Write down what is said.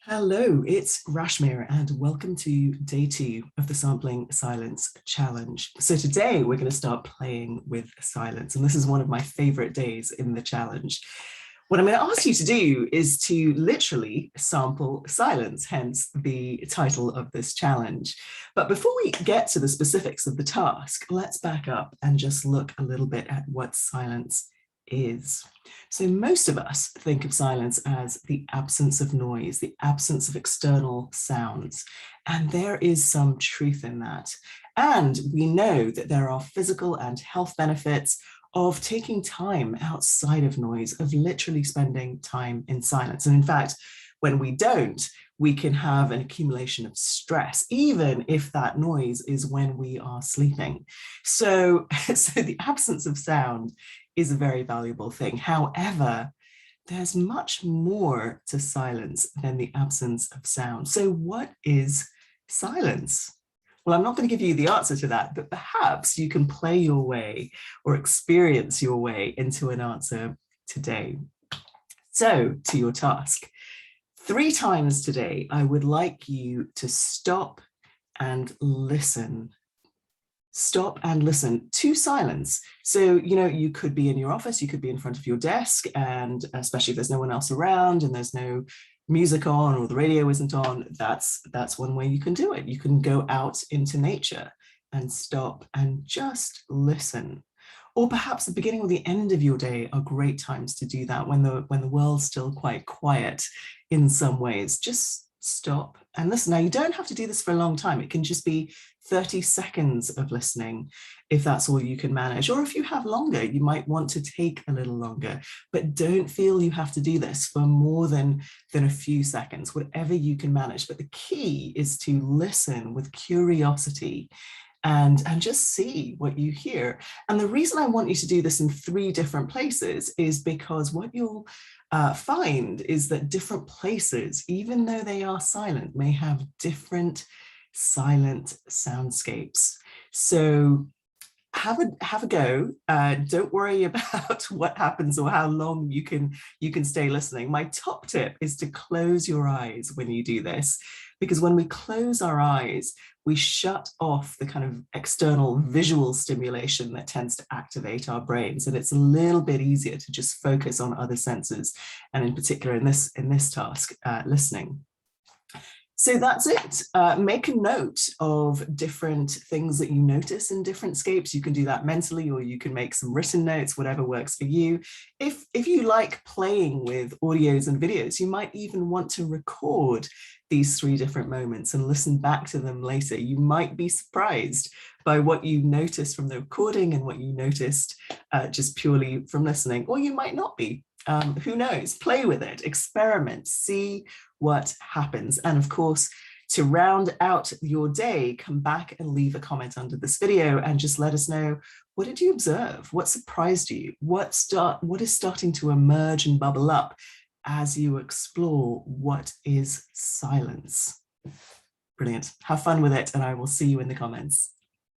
Hello, it's Rashmir and welcome to day 2 of the Sampling Silence Challenge. So today we're going to start playing with silence, and this is one of my favorite days in the challenge. What I'm going to ask you to do is to literally sample silence, hence the title of this challenge. But before we get to the specifics of the task, let's back up and just look a little bit at what silence is. So most of us think of silence as the absence of noise, the absence of external sounds, and there is some truth in that. And we know that there are physical and health benefits of taking time outside of noise, of literally spending time in silence. And in fact, when we don't, we can have an accumulation of stress, even if that noise is when we are sleeping. So the absence of sound is a very valuable thing. However, there's much more to silence than the absence of sound. So what is silence? Well, I'm not going to give you the answer to that, but perhaps you can play your way or experience your way into an answer today. So to your task. 3 times today, I would like you to stop and listen. Stop and listen to silence. So, you could be in your office, you could be in front of your desk, and especially if there's no one else around and there's no music on or the radio isn't on, that's one way you can do it. You can go out into nature and stop and just listen. Or perhaps the beginning or the end of your day are great times to do that when the world's still quite quiet in some ways. Just stop and listen. Now, you don't have to do this for a long time. It can just be 30 seconds of listening if that's all you can manage. Or if you have longer, you might want to take a little longer, but don't feel you have to do this for more than a few seconds, whatever you can manage. But the key is to listen with curiosity and just see what you hear. And the reason I want you to do this in 3 different places is because what you'll find is that different places, even though they are silent, may have different silent soundscapes. So have a go. Don't worry about what happens or how long you can stay listening. My top tip is to close your eyes when you do this, because when we close our eyes, we shut off the kind of external visual stimulation that tends to activate our brains, and it's a little bit easier to just focus on other senses, and in particular in this task, listening. So that's it. Make a note of different things that you notice in different scapes. You can do that mentally, or you can make some written notes, whatever works for you. If you like playing with audios and videos, you might even want to record these 3 different moments and listen back to them later. You might be surprised by what you noticed from the recording and what you noticed just purely from listening, or you might not be. Who knows? Play with it, experiment, see what happens. And of course, to round out your day, come back and leave a comment under this video and just let us know, what did you observe? What surprised you? What is starting to emerge and bubble up as you explore what is silence? Brilliant. Have fun with it, and I will see you in the comments.